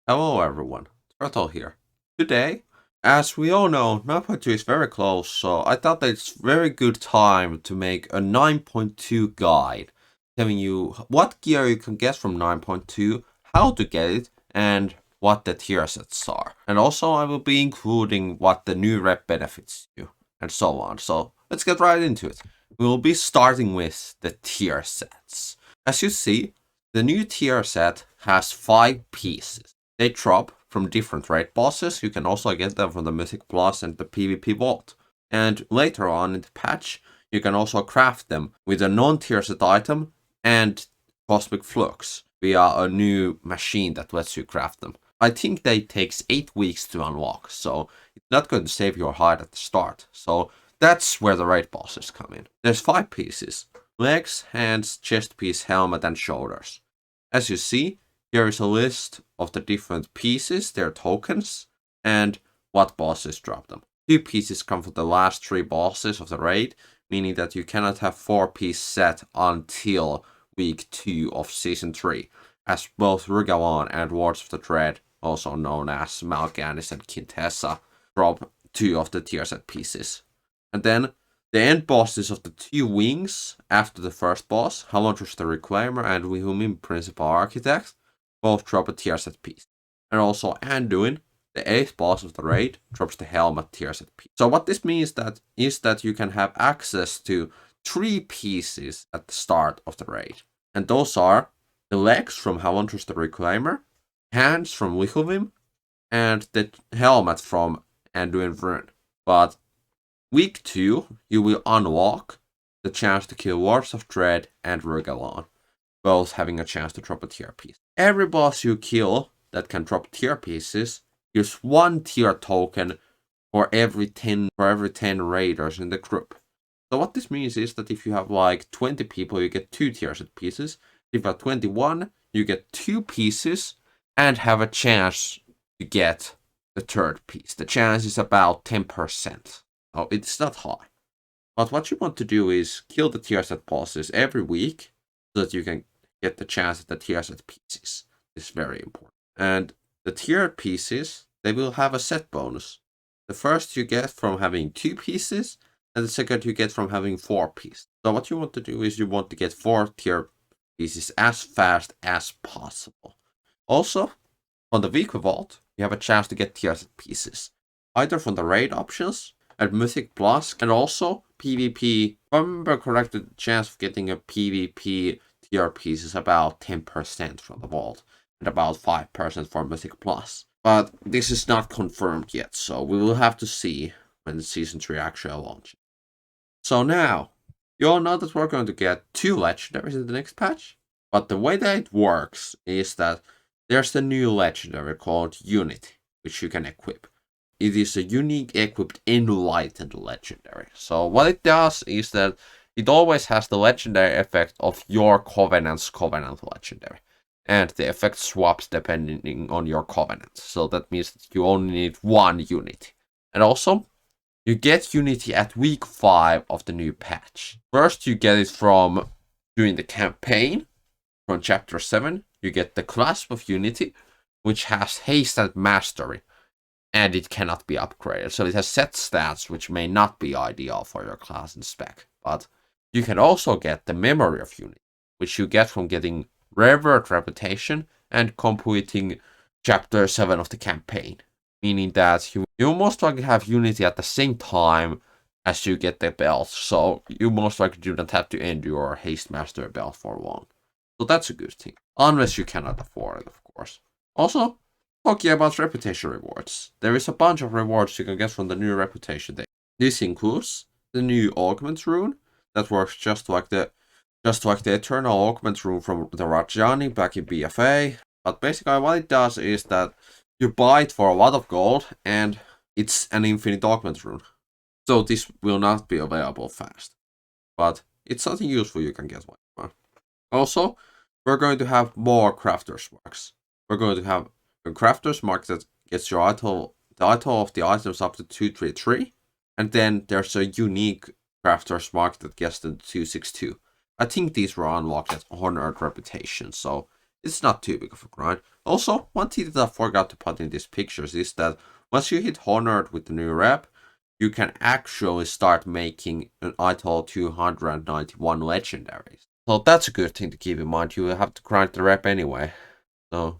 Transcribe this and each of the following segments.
Hello everyone, Turtle here. Today, as we all know, 9.2 is very close, so I thought that it's very good time to make a 9.2 guide, telling you what gear you can get from 9.2, how to get it, and what the tier sets are. And also I will be including what the new rep benefits you, and so on. So let's get right into it. We will be starting with the tier sets. As you see, the new tier set has 5 pieces. They drop from different raid bosses. You can also get them from the Mythic Plus and the PvP Vault. And later on in the patch, you can also craft them with a non-tier set item and Cosmic Flux via a new machine that lets you craft them. I think they takes 8 weeks to unlock, so it's not going to save your hide at the start. So that's where the raid bosses come in. There's 5 pieces: legs, hands, chest piece, helmet, and shoulders. As you see, here is a list of the different pieces, their tokens, and what bosses drop them. 2 pieces come from the last 3 bosses of the raid, meaning that you cannot have 4-piece set until week 2 of season 3, as both Rugalon and Wards of the Dread, also known as Mal'Ganis and Quintessa, drop 2 of the tier set pieces. And then the end bosses of the 2 wings after the first boss, Halondrus the Reclaimer and Wihumim Principal Architect, both drop a tier set piece. And also Anduin, the 8th boss of the raid, drops the helmet tier set piece. So what this means is that you can have access to 3 pieces at the start of the raid. And those are the legs from Halondrus the Reclaimer, hands from Wihumim, and the helmet from Anduin Vryn. But week 2, you will unlock the chance to kill Wards of Dread and Rugalon, both having a chance to drop a tier piece. Every boss you kill that can drop tier pieces gives 1 tier token for every 10 raiders in the group. So what this means is that if you have like 20 people, you get 2 tier set pieces. If you have 21, you get 2 pieces and have a chance to get the 3rd piece. The chance is about 10%. Oh, it's not high. But what you want to do is kill the tier set bosses every week so that you can get the chance at the tier set pieces. It's very important. And the tier pieces, they will have a set bonus. The first you get from having 2 pieces, and the second you get from having 4 pieces. So what you want to do is you want to get 4 tier pieces as fast as possible. Also, on the weekly vault, you have a chance to get tier set pieces, either from the raid options and Mythic Plus, and also PvP. If I remember correctly, the chance of getting a PvP tier piece is about 10% from the vault, and about 5% for Mythic Plus. But this is not confirmed yet, so we will have to see when the Season 3 actually launches. So now, you all know that we're going to get 2 legendaries in the next patch, but the way that it works is that there's the new legendary called Unity, which you can equip. It is a unique equipped enlightened legendary. So what it does is that it always has the legendary effect of your Covenant's Covenant legendary. And the effect swaps depending on your Covenant. So that means that you only need 1 Unity. And also, you get Unity at week 5 of the new patch. First, you get it from doing the campaign. From chapter 7, you get the Clasp of Unity, which has haste and mastery. And it cannot be upgraded. So it has set stats which may not be ideal for your class and spec. But you can also get the Memory of Unity, which you get from getting Revert Reputation and completing chapter 7 of the campaign. Meaning that you most likely have Unity at the same time as you get the belt. So you most likely do not have to endure Haste Master belt for long. So that's a good thing. Unless you cannot afford it, of course. Also, talking about reputation rewards. There is a bunch of rewards you can get from the new reputation day. This includes the new augment rune that works just like the eternal augment rune from the Rajani back in BFA. But basically what it does is that you buy it for a lot of gold and it's an infinite augment rune. So this will not be available fast. But it's something useful you can get one. Also, we're going to have more crafters marks. We're going to have a crafter's mark that gets your the item of the items up to 233, and then there's a unique crafter's mark that gets the 262. I think these were unlocked at Honored Reputation, so it's not too big of a grind. Also, one thing that I forgot to put in these pictures is that once you hit 100 with the new rep, you can actually start making an ITOL 291 legendaries. So that's a good thing to keep in mind. You will have to grind the rep anyway. So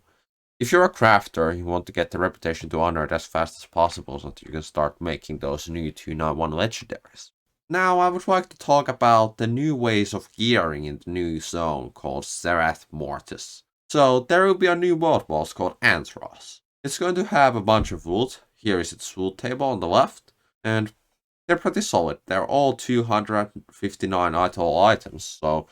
if you're a crafter, you want to get the reputation to 100 as fast as possible so that you can start making those new 291 legendaries. Now I would like to talk about the new ways of gearing in the new zone called Zerath Mortis. So there will be a new world boss called Antros. It's going to have a bunch of wood. Here is its wood table on the left, and they're pretty solid. They're all 259 ITOL items, so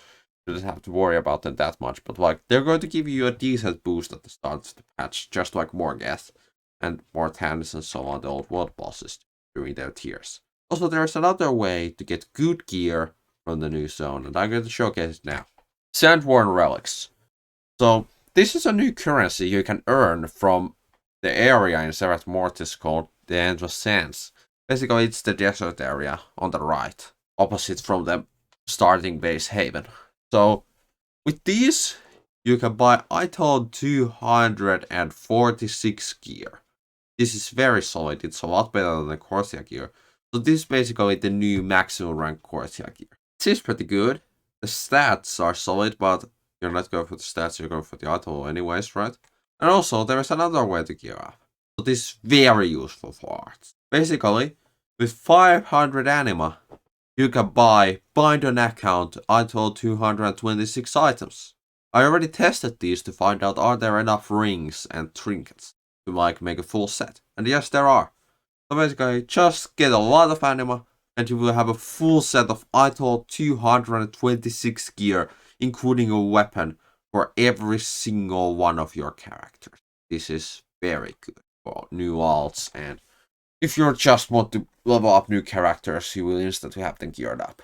you don't have to worry about them that much. But like, they're going to give you a decent boost at the start of the patch, just like Morgeth and Mortanis and so on, the old world bosses during their tiers. Also, there's another way to get good gear from the new zone, and I'm going to showcase it now. Sandworn Relics. So, this is a new currency you can earn from the area in Zerath Mortis called the Endless Sands. Basically, it's the desert area on the right, opposite from the starting base haven. So, with these, you can buy ITOL 246 gear. This is very solid. It's a lot better than the Corsia gear. So this is basically the new maximum rank Corsia gear. It is pretty good. The stats are solid, but you're not going for the stats, you're going for the ITOL anyways, right? And also, there is another way to gear up. So this is very useful for arts. Basically, with 500 anima, you can bind an account ITOL 226 items. I already tested these to find out are there enough rings and trinkets to like make a full set. And yes, there are. So basically, just get a lot of anima and you will have a full set of ITOL 226 gear, including a weapon for every single one of your characters. This is very good for new alts, and if you just want to level up new characters, you will instantly have them geared up.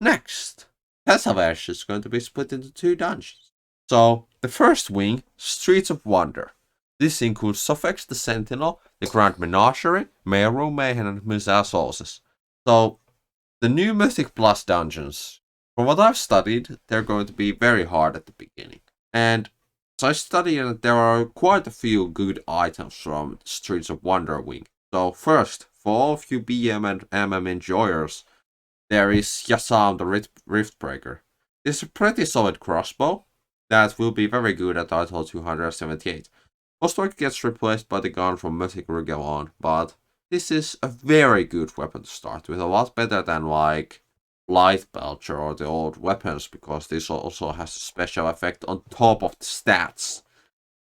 Next, Tesavesh is going to be split into 2 dungeons. So, the first wing, Streets of Wonder. This includes Sophex the Sentinel, the Grand Menagerie, Meru, Mayhem, and Musasolsis. So, the new Mythic Plus dungeons, from what I've studied, they're going to be very hard at the beginning. And as I studied, there are quite a few good items from Streets of Wonder wing. So first, for all of you BM and MM enjoyers, there is Yassam the Riftbreaker. This is a pretty solid crossbow that will be very good at ITOL 278. Most likely gets replaced by the gun from Mythic Rugelon, but this is a very good weapon to start with, a lot better than like Light Belcher or the old weapons, because this also has a special effect on top of the stats.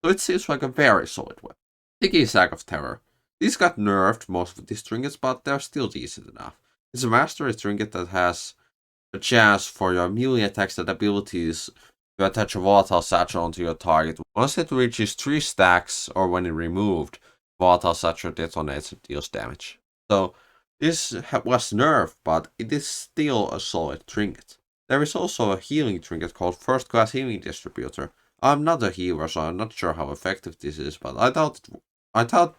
So it seems like a very solid weapon. Sticky Sack of Terror. These got nerfed, most of these trinkets, but they're still decent enough. It's a mastery trinket that has a chance for your melee attacks and abilities to attach a volatile satchel onto your target. Once it reaches 3 stacks, or when it removed, volatile satchel detonates and deals damage. So this was nerfed, but it is still a solid trinket. There is also a healing trinket called First Class Healing Distributor. I'm not a healer, so I'm not sure how effective this is, but I thought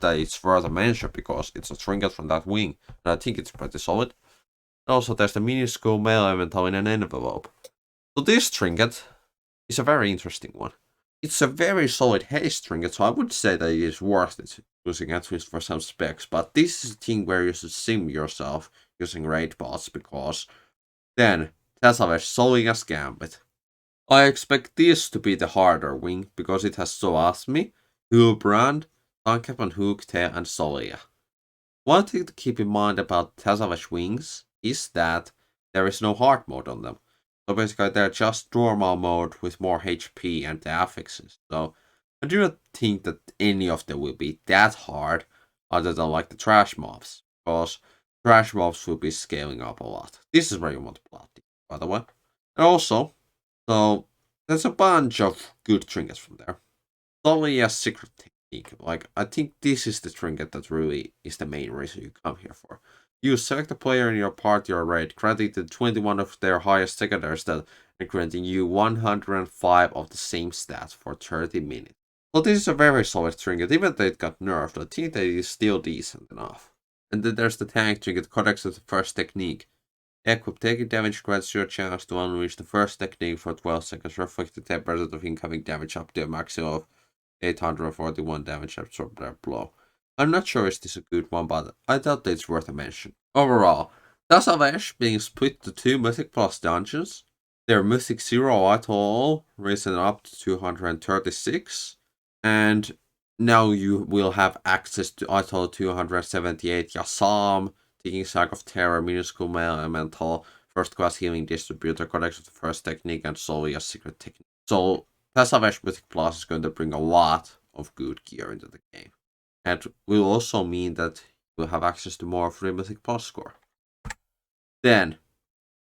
that it's worth a mention because it's a trinket from that wing, and I think it's pretty solid. Also, there's the minuscule mail elemental in an envelope. So this trinket is a very interesting one. It's a very solid haste trinket, so I would say that it is worth it, using at least for some specs. But this is a thing where you should sim yourself using raid bots, because then Tesavesh Solia's Gambit. I expect this to be the harder wing, because it has Zoasmi, Hubrand, Tankep and Hooktail, and Solia. One thing to keep in mind about Tesavesh wings is that there is no hard mode on them. So basically they're just normal mode with more HP and the affixes. So I do not think that any of them will be that hard, other than like the trash mobs, because trash mobs will be scaling up a lot. This is where you want to plot it, by the way. And also, so there's a bunch of good trinkets from there. Solia's secret technique. Like, I think this is the trinket that really is the main reason you come here for. You select a player in your party or raid, granting the 21 of their highest secondary stat, and granting you 105 of the same stats for 30 minutes. Well, this is a very solid trinket, even though it got nerfed. I think that it is still decent enough. And then there's the tank trinket, Codex of the First Technique. Equip taking damage grants you a chance to unleash the first technique for 12 seconds, reflecting 10% of incoming damage up to a maximum of 841 damage absorbed per blow. I'm not sure is this a good one, but I thought it's worth a mention. Overall, Task of Ash being split to 2 Mythic Plus dungeons. Their Mythic 0 Atoll risen up to 236, and now you will have access to Atoll 278 Yasam, Taking Sack of Terror, Minuscule Elemental, First Class Healing Distributor, Codex of the First Technique, and Solia's Secret Technique. So, Task of Ash Mythic Plus is going to bring a lot of good gear into the game. And will also mean that you'll have access to more free Mythic Plus score. Then,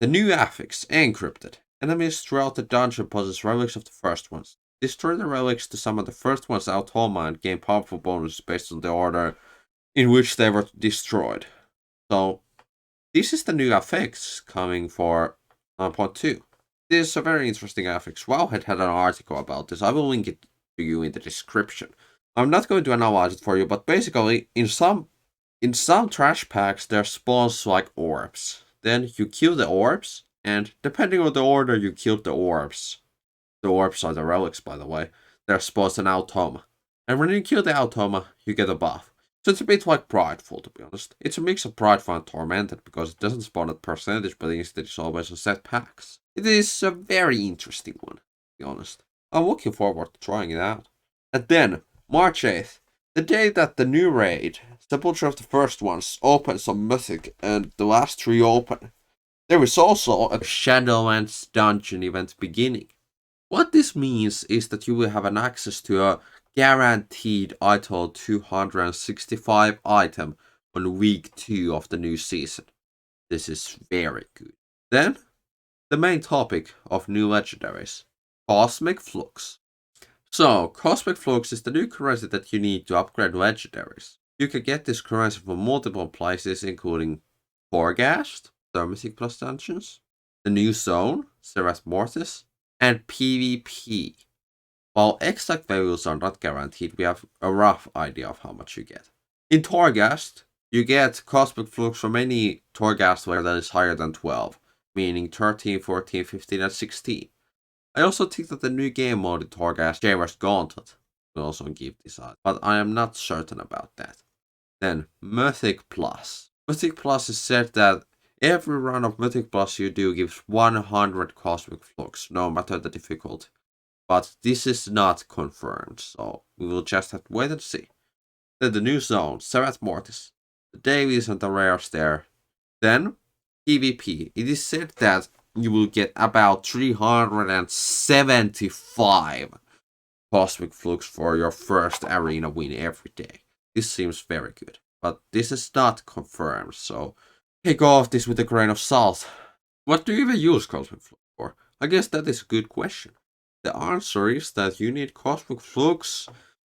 the new affix, Encrypted. Enemies throughout the dungeon possess relics of the first ones. Destroy the relics to summon the first one's Automa and gain powerful bonuses based on the order in which they were destroyed. So, this is the new affix coming for 9.2. This is a very interesting affix. Wowhead had an article about this. I will link it to you in the description. I'm not going to analyze it for you, but basically, in some trash packs, there spawns like orbs. Then you kill the orbs, and depending on the order you killed the orbs are the relics, by the way, there spawns an Automa. And when you kill the Automa, you get a buff. So it's a bit like Prideful, to be honest. It's a mix of Prideful and Tormented, because it doesn't spawn at percentage, but instead it's always on set packs. It is a very interesting one, to be honest. I'm looking forward to trying it out. And then, March 8th, the day that the new raid, Sepulchre of the First Ones, opens on Mythic and the last 3 open, there is also a Shadowlands dungeon event beginning. What this means is that you will have an access to a guaranteed Atoll 265 item on week 2 of the new season. This is very good. Then, the main topic of new legendaries, Cosmic Flux. So, Cosmic Flux is the new currency that you need to upgrade legendaries. You can get this currency from multiple places, including Torghast, Mythic Plus dungeons, the new zone, Seraph Mortis, and PvP. While exact values are not guaranteed, we have a rough idea of how much you get. In Torghast, you get Cosmic Flux from any Torghast layer that is higher than 12, meaning 13, 14, 15, and 16. I also think that the new game mode in Torghast, Javer's Gauntlet, will also give this out, but I am not certain about that. Then, Mythic Plus. Mythic Plus is said that every run of Mythic Plus you do gives 100 Cosmic Flux, no matter the difficulty. But this is not confirmed, so we will just have to wait and see. Then the new zone, Seraph Mortis. The dailies and the rares there. Then, PvP. It is said that you will get about 375 Cosmic Flux for your first arena win every day. This seems very good, but this is not confirmed, so take off this with a grain of salt. What do you even use Cosmic Flux for? I guess that is a good question. The answer is that you need Cosmic Flux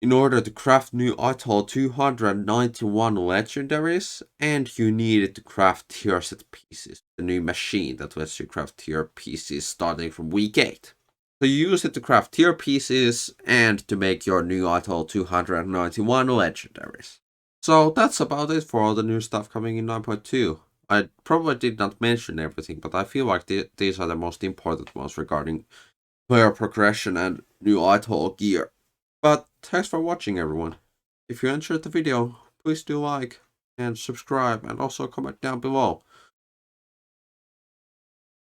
in order to craft new Atoll 291 legendaries, and you need it to craft tier set pieces. The new machine that lets you craft tier pieces starting from week 8. So you use it to craft tier pieces and to make your new Atoll 291 legendaries. So that's about it for all the new stuff coming in 9.2. I probably did not mention everything, but I feel like these are the most important ones regarding player progression and new Atoll gear. But thanks for watching, everyone. If you enjoyed the video, please do like and subscribe and also comment down below.